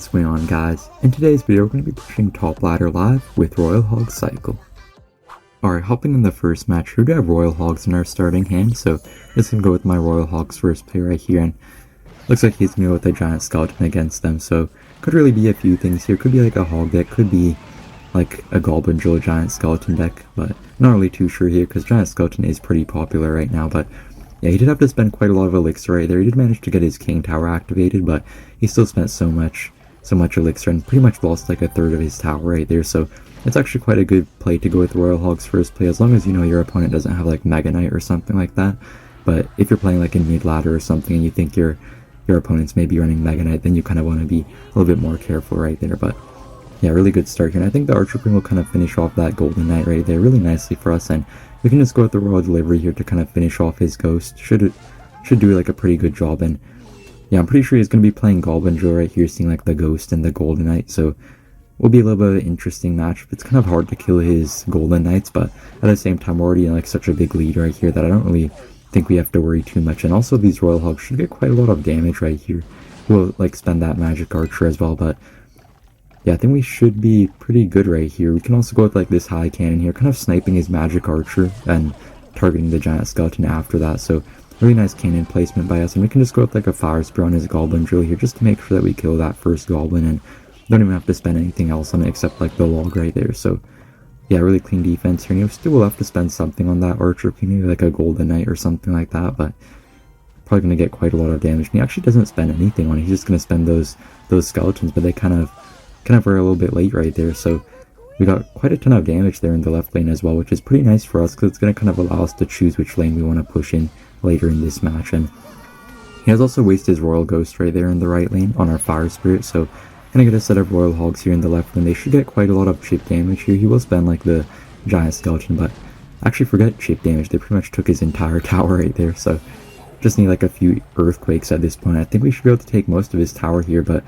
What's going on, guys? In today's video, we're going to be pushing top ladder live with Royal Hogs Cycle. Alright, hopping in the first match, we do have Royal Hogs in our starting hand, so just going to go with my Royal Hogs first play right here, and looks like he's going to go with a Giant Skeleton against them, so could really be a few things here. Could be like a Hog deck, could be like a Goblin Drill Giant Skeleton deck, but not really too sure here, because Giant Skeleton is pretty popular right now, but yeah, he did have to spend quite a lot of elixir right there. He did manage to get his King Tower activated, but he still spent so much elixir and pretty much lost like a third of his tower right there. So it's actually quite a good play to go with Royal Hogs first play, as long as you know your opponent doesn't have like Mega Knight or something like that. But if you're playing like in mid ladder or something and you think your opponent's maybe running Mega Knight, then you kind of want to be a little bit more careful right there. But yeah, really good start here. And I think the Archer Queen will kind of finish off that Golden Knight right there really nicely for us, and we can just go with the Royal Delivery here to kind of finish off his Ghost. Should do like a pretty good job. And yeah, I'm pretty sure he's going to be playing Goblin Drill right here, seeing like the Ghost and the Golden Knight, so will be a little bit of an interesting match. It's kind of hard to kill his Golden Knights, but at the same time, we're already in like such a big lead right here that I don't really think we have to worry too much. And also these Royal Hogs should get quite a lot of damage right here. We'll like spend that Magic Archer as well, but yeah, I think we should be pretty good right here. We can also go with like this High Cannon here, kind of sniping his Magic Archer and targeting the Giant Skeleton after that. So really nice cannon placement by us, and we can just go with like a Fire Spear on his Goblin Drill here just to make sure that we kill that first Goblin and don't even have to spend anything else on it except like the log right there. So yeah, really clean defense here, and you still will have to spend something on that Archer, maybe like a Golden Knight or something like that, but probably going to get quite a lot of damage. And he actually doesn't spend anything on it, he's just going to spend those skeletons, but they kind of were a little bit late right there. So we got quite a ton of damage there in the left lane as well, which is pretty nice for us because it's going to kind of allow us to choose which lane we want to push in later in this match. And he has also wasted his Royal Ghost right there in the right lane on our Fire Spirit, so gonna get a set of Royal Hogs here in the left lane. They should get quite a lot of chip damage here. He will spend like the Giant Skeleton, but actually forget chip damage, they pretty much took his entire tower right there, so just need like a few Earthquakes at this point. I think we should be able to take most of his tower here, but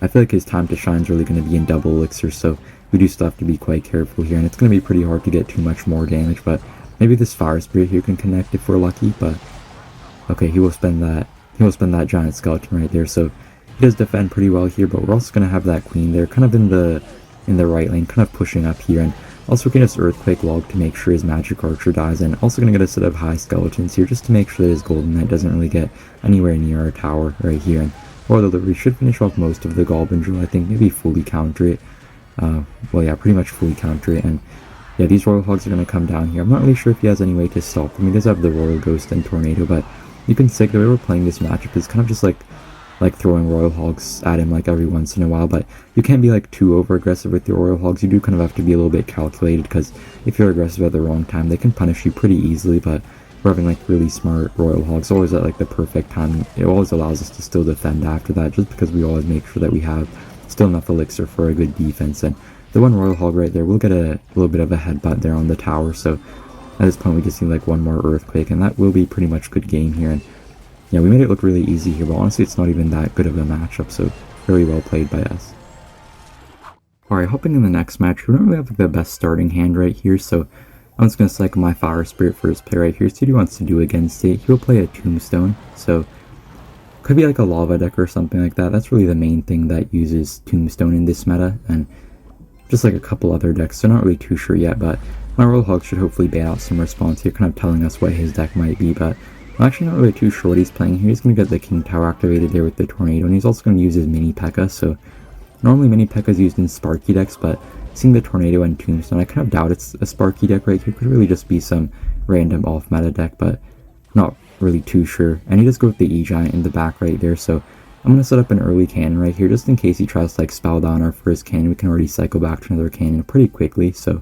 I feel like his time to shine is really going to be in double elixir, so we do still have to be quite careful here, and it's going to be pretty hard to get too much more damage, but maybe this Fire Spirit here can connect if we're lucky. But okay, he will spend that Giant Skeleton right there, so he does defend pretty well here. But we're also going to have that Queen there kind of in the right lane, kind of pushing up here, and also we can just Earthquake log to make sure his Magic Archer dies, and also going to get a set of high skeletons here just to make sure that his Golden Knight doesn't really get anywhere near our tower right here. And Royal Delivery should finish off most of the Goblin Drill, I think, maybe fully counter it. Well, yeah, pretty much fully counter it. And yeah, these Royal Hogs are going to come down here. I'm not really sure if he has any way to stop them. He does have the Royal Ghost and Tornado, but you can say the way we're playing this matchup is kind of just like throwing Royal Hogs at him like every once in a while, but you can't be like too over aggressive with your Royal Hogs. You do kind of have to be a little bit calculated, because if you're aggressive at the wrong time, they can punish you pretty easily. But we're having like really smart Royal Hogs always at like the perfect time. It always allows us to still defend after that, just because we always make sure that we have still enough elixir for a good defense. And the one Royal Hog right there will get a little bit of a headbutt there on the tower, so at this point we just need like one more Earthquake, and that will be pretty much good game here. And yeah, we made it look really easy here, but honestly it's not even that good of a matchup, so very well played by us. Alright, hopping in the next match, we don't really have like the best starting hand right here, so I'm just going to cycle my Fire Spirit first play right here, see what he wants to do against it. He'll play a Tombstone, so could be like a Lava deck or something like that. That's really the main thing that uses Tombstone in this meta, and just like a couple other decks, so not really too sure yet. But my Royal Hog should hopefully bait out some response here, kind of telling us what his deck might be, but I'm actually not really too sure what he's playing here. He's going to get the King Tower activated there with the Tornado, and he's also going to use his Mini P.E.K.K.A, so normally Mini P.E.K.K.A is used in Sparky decks, but seeing the Tornado and Tombstone, I kind of doubt it's a Sparky deck right here. Could really just be some random off-meta deck, but not really too sure. And he does go with the E-Giant in the back right there, so I'm going to set up an early cannon right here, just in case he tries to like spell down our first cannon. We can already cycle back to another cannon pretty quickly, so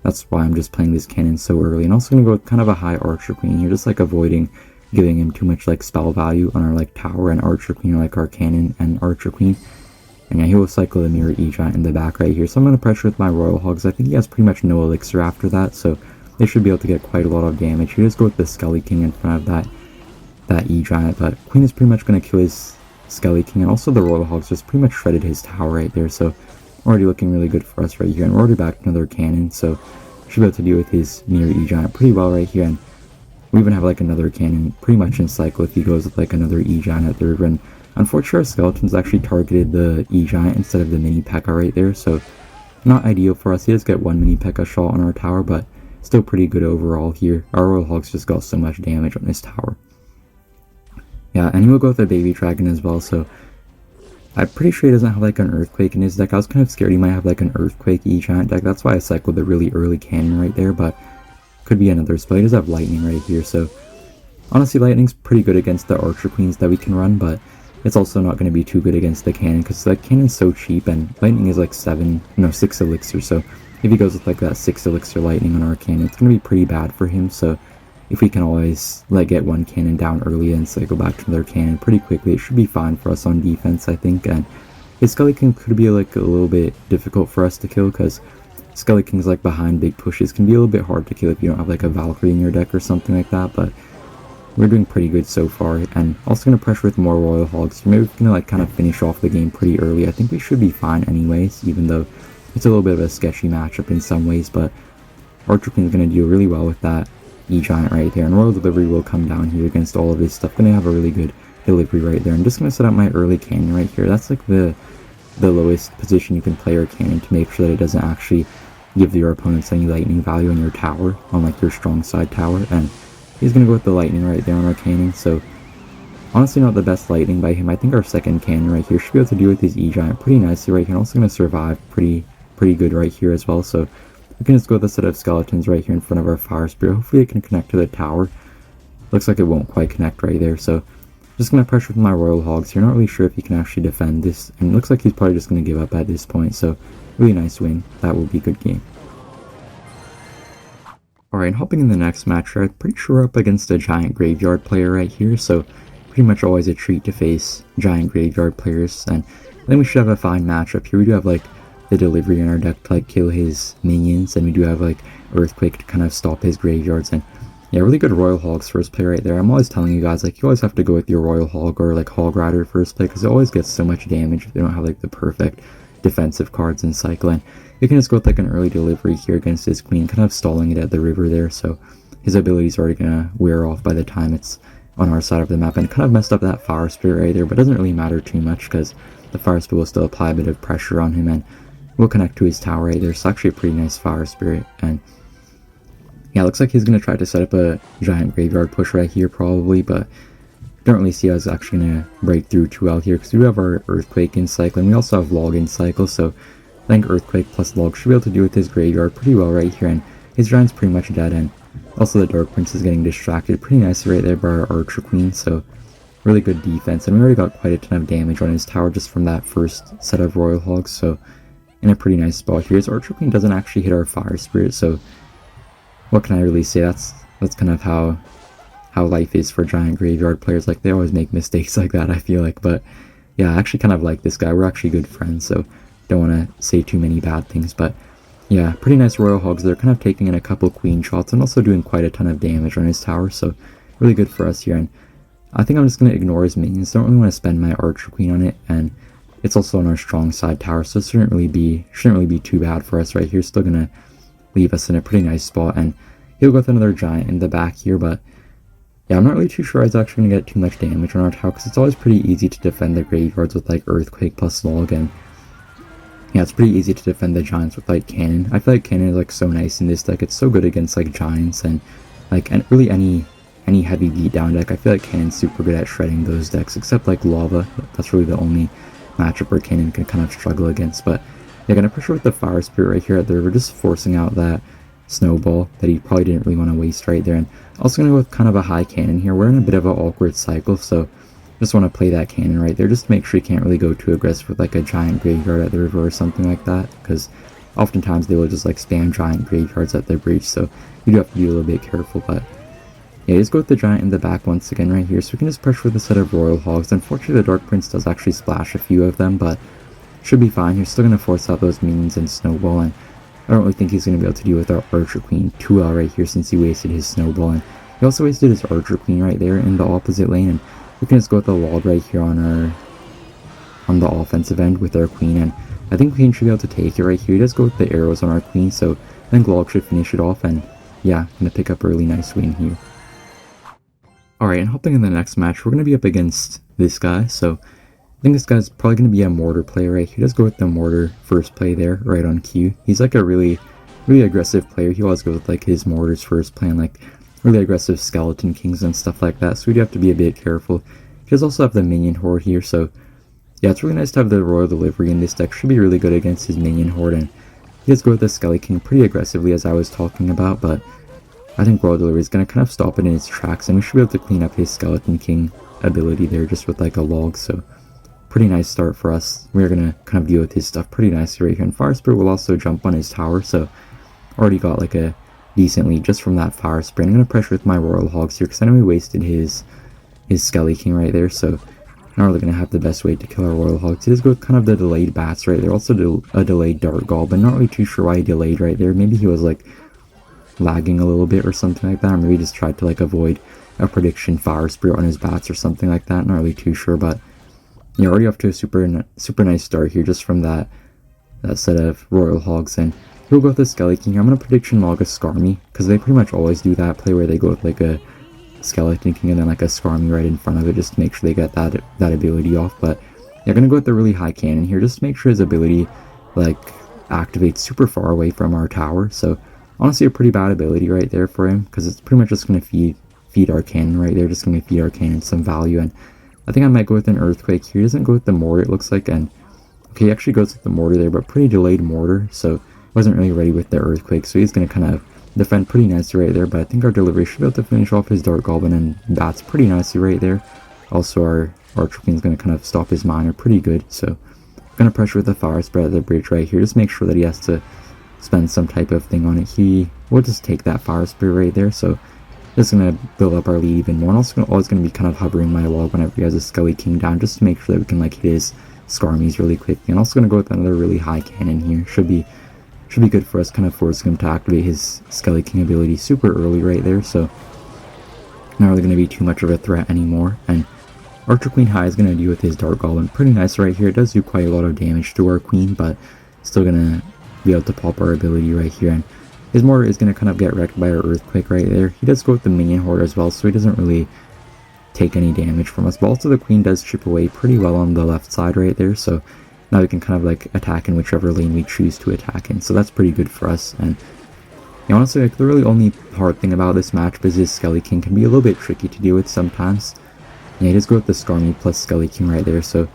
that's why I'm just playing this cannon so early. And also going to go with kind of a high Archer Queen here, just like avoiding giving him too much like spell value on our like tower and Archer Queen, or like our cannon and Archer Queen. And yeah, he will cycle the Mirror E-Giant in the back right here. So I'm going to pressure with my Royal Hogs. I think he has pretty much no elixir after that, so they should be able to get quite a lot of damage. He just go with the Skelly King in front of that E-Giant, but Queen is pretty much going to kill his Skelly King, and also the Royal Hogs just pretty much shredded his tower right there, so already looking really good for us right here. And we're already back to another cannon, so should be able to deal with his Mirror E-Giant pretty well right here. And we even have like another cannon pretty much in cycle if he goes with like another E-Giant at third, and Unfortunately, our skeletons actually targeted the E-Giant instead of the mini P.E.K.K.A right there, so not ideal for us. He does get one mini P.E.K.K.A shot on our tower, but still pretty good overall here. Our Royal Hogs just got so much damage on this tower. Yeah, and he will go with a baby dragon as well, so I'm pretty sure he doesn't have like an earthquake in his deck. I was kind of scared he might have like an earthquake E-Giant deck. That's why I cycled the really early cannon right there, but could be another spell. He does have lightning right here, so honestly lightning's pretty good against the archer queens that we can run, but it's also not going to be too good against the cannon because the cannon's so cheap and lightning is like 6 elixir, so if he goes with like that 6 elixir lightning on our cannon, it's going to be pretty bad for him. So if we can always like get one cannon down early and cycle back to another cannon pretty quickly, it should be fine for us on defense, I think. And his Skelly King could be like a little bit difficult for us to kill because Skelly Kings like behind big pushes can be a little bit hard to kill if you don't have like a Valkyrie in your deck or something like that, but we're doing pretty good so far. And also going to pressure with more Royal Hogs, so maybe we're going to like kind of finish off the game pretty early. I think we should be fine anyways, even though it's a little bit of a sketchy matchup in some ways, but Archer Queen is going to do really well with that E-Giant right there, and Royal Delivery will come down here against all of this stuff. Going to have a really good delivery right there. I'm just going to set up my early cannon right here. That's like the lowest position you can play your cannon to make sure that it doesn't actually give your opponents any lightning value on your tower, on like your strong side tower, and he's going to go with the lightning right there on our cannon, so honestly not the best lightning by him. I think our second cannon right here should be able to deal with his E-Giant pretty nicely right here, and also going to survive pretty good right here as well, so we can just go with a set of skeletons right here in front of our fire spear. Hopefully it can connect to the tower. Looks like it won't quite connect right there, so just going to pressure with my Royal Hogs here. Not really sure if he can actually defend this, and it looks like he's probably just going to give up at this point, so really nice win. That will be a good game. Alright, hopping in the next match, I'm pretty sure we're up against a giant graveyard player right here, so pretty much always a treat to face giant graveyard players, and then we should have a fine matchup here. We do have like the delivery in our deck to like kill his minions, and we do have like Earthquake to kind of stop his graveyards, and yeah, really good Royal Hogs first play right there. I'm always telling you guys, like, you always have to go with your Royal Hog or like Hog Rider first play, because it always gets so much damage if they don't have like the perfect defensive cards in cycle. And you can just go with like an early delivery here against his queen, kind of stalling it at the river there, so his ability's already gonna wear off by the time it's on our side of the map, and kind of messed up that Fire Spirit right there, but it doesn't really matter too much because the Fire Spirit will still apply a bit of pressure on him and will connect to his tower right there. So actually a pretty nice Fire Spirit, and yeah, looks like he's going to try to set up a giant graveyard push right here probably, but don't really see how it's actually going to break through too well here because we do have our Earthquake in cycle, and we also have Log in cycle, so I think Earthquake plus Log should be able to deal with his graveyard pretty well right here, and his giant's pretty much dead, and also the Dark Prince is getting distracted pretty nicely right there by our Archer Queen, so really good defense, and we already got quite a ton of damage on his tower just from that first set of Royal Hogs, so in a pretty nice spot here. His Archer Queen doesn't actually hit our Fire Spirit, so what can I really say? That's kind of how life is for giant graveyard players. Like, they always make mistakes like that, I feel like. But yeah, I actually kind of like this guy. We're actually good friends, so don't want to say too many bad things. But yeah, pretty nice Royal Hogs. They're kind of taking in a couple queen shots and also doing quite a ton of damage on his tower, so really good for us here. And I think I'm just going to ignore his minions. Don't really want to spend my Archer Queen on it, and it's also on our strong side tower, so it shouldn't really be too bad for us right here. Still going to leave us in a pretty nice spot, and he'll go with another giant in the back here, but yeah, I'm not really too sure it's actually going to get too much damage on our tower, because it's always pretty easy to defend the graveyards with like Earthquake plus Log, and yeah, it's pretty easy to defend the giants with like Cannon. I feel like Cannon is like so nice in this deck. It's so good against like giants and like really any heavy beatdown deck. I feel like Cannon's super good at shredding those decks, except like Lava. That's really the only matchup where Cannon can kind of struggle against. But yeah, gonna pressure with the Fire Spirit right here at the river, just forcing out that snowball that he probably didn't really want to waste right there. And also gonna go with kind of a high cannon here. We're in a bit of an awkward cycle, so just want to play that cannon right there just to make sure you can't really go too aggressive with like a giant graveyard at the river or something like that, because oftentimes they will just like spam giant graveyards at their bridge, so you do have to be a little bit careful. But yeah, just go with the giant in the back once again right here, so we can just pressure with a set of Royal Hogs. Unfortunately, the Dark Prince does actually splash a few of them, but should be fine. You're still going to force out those minions and snowball, and I don't really think he's going to be able to deal with our Archer Queen too well right here since he wasted his snowball, and he also wasted his Archer Queen right there in the opposite lane. And we can just go with the Log right here on the offensive end with our Queen, and I think Queen should be able to take it right here. He does go with the arrows on our Queen, so I think Log should finish it off, and yeah, going to pick up a really nice win here. Alright, and hopping in the next match, we're going to be up against this guy, so I think this guy's probably going to be a Mortar player, right? He does go with the Mortar first play there, right on cue. He's like a really aggressive player. He always goes with like his Mortars first play and like really aggressive Skeleton Kings and stuff like that. So we do have to be a bit careful. He does also have the Minion Horde here, so yeah, it's really nice to have the Royal Delivery in this deck. Should be really good against his Minion Horde, and he does go with the Skelly King pretty aggressively as I was talking about, but I think Royal Delivery is going to kind of stop it in its tracks, and we should be able to clean up his Skeleton King ability there just with like a log, so pretty nice start for us. We're going to kind of deal with his stuff pretty nicely right here, and Fire Spirit will also jump on his tower, so already got like a decent lead just from that Fire Spirit. I'm going to pressure with my Royal Hogs here because I know he wasted his Skelly King right there, so not really going to have the best way to kill our Royal Hogs. He does go with kind of the delayed Bats right there, also a delayed Dart Goblin. Not really too sure why he delayed right there. Maybe he was like lagging a little bit or something like that, or maybe just tried to like avoid a prediction Fire Spirit on his Bats or something like that. Not really too sure, but you're already off to a super nice start here just from that set of Royal Hogs. And he'll go with the Skelly King. I'm going to prediction log a Skarmy, because they pretty much always do that play where they go with like a Skeleton King and then like a Skarmy right in front of it just to make sure they get that ability off. But they're going to go with the really high cannon here just to make sure his ability like activates super far away from our tower. So honestly a pretty bad ability right there for him, because it's pretty much just going to feed our cannon right there, just going to feed our cannon some value. And I think I might go with an Earthquake here. He doesn't go with the Mortar, it looks like, and okay, he actually goes with the Mortar there, but pretty delayed Mortar, so wasn't really ready with the Earthquake, so he's going to kind of defend pretty nicely right there. But I think our delivery should be able to finish off his Dart Goblin and Bats pretty nicely right there. Also our Archer King is going to kind of stop his Miner pretty good, so I'm going to pressure with the Fire Spirit at the bridge right here, just make sure that he has to spend some type of thing on it. He will just take that Fire Spirit right there, so this is going to build up our lead even more. And also always going to be kind of hovering my log whenever he has a Skelly King down, just to make sure that we can like hit his Skarmies really quickly. And also going to go with another really high cannon here. Should be good for us, kind of forcing him to activate his Skelly King ability super early right there. So not really going to be too much of a threat anymore. And Archer Queen High is going to deal with his Dart Goblin pretty nice right here. It does do quite a lot of damage to our Queen, but still going to be able to pop our ability right here. And his Mortar is going to kind of get wrecked by our Earthquake right there. He does go with the Minion Horde as well, so he doesn't really take any damage from us. But also the Queen does chip away pretty well on the left side right there, so now we can kind of like attack in whichever lane we choose to attack in. So that's pretty good for us. And honestly, like, the really only hard thing about this matchup is his Skelly King can be a little bit tricky to deal with sometimes. Yeah, he does go with the Skarmy plus Skelly King right there, so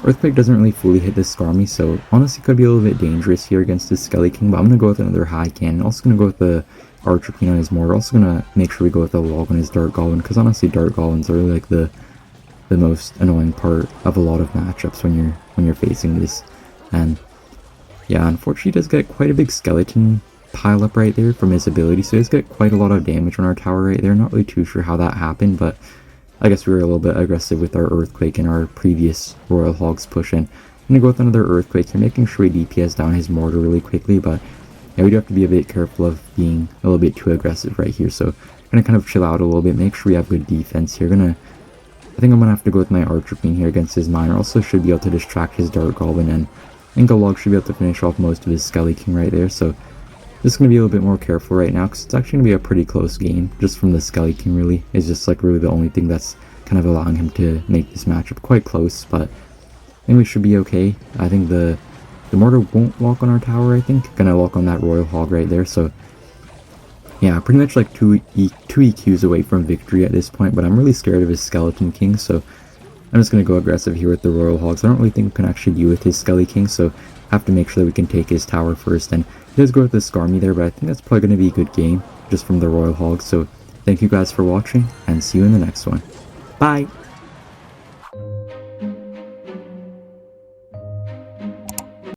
Earthquake doesn't really fully hit this Skarmy, so honestly could be a little bit dangerous here against this Skelly King, but I'm going to go with another high cannon. Also going to go with the Archer King on his Mortar. Also going to make sure we go with the log on his Dart Goblin, because honestly Dart Goblins are really like the most annoying part of a lot of matchups when you're facing this. And yeah, unfortunately he does get quite a big skeleton pile up right there from his ability, so he does get quite a lot of damage on our tower right there. Not really too sure how that happened, but I guess we were a little bit aggressive with our Earthquake and our previous Royal Hogs push in. I'm going to go with another Earthquake here, making sure we DPS down his Mortar really quickly, but yeah, we do have to be a bit careful of being a little bit too aggressive right here. So I'm going to kind of chill out a little bit, make sure we have good defense here. I think I'm going to have to go with my Archer Queen here against his Miner. Also should be able to distract his Dart Goblin, and I think a log should be able to finish off most of his Skelly King right there. So just going to be a little bit more careful right now, because it's actually going to be a pretty close game, just from the Skelly King really. It's just like really the only thing that's kind of allowing him to make this matchup quite close, but I think we should be okay. I think the Mortar won't lock on our tower, I think. Gonna lock on that Royal Hog right there, so yeah, pretty much like two EQs away from victory at this point, but I'm really scared of his Skeleton King, so I'm just going to go aggressive here with the Royal Hogs. I don't really think we can actually deal with his Skelly King, so I have to make sure that we can take his tower first. And he does go with the Skarmy there, but I think that's probably going to be a good game just from the Royal Hogs. So thank you guys for watching, and see you in the next one. Bye!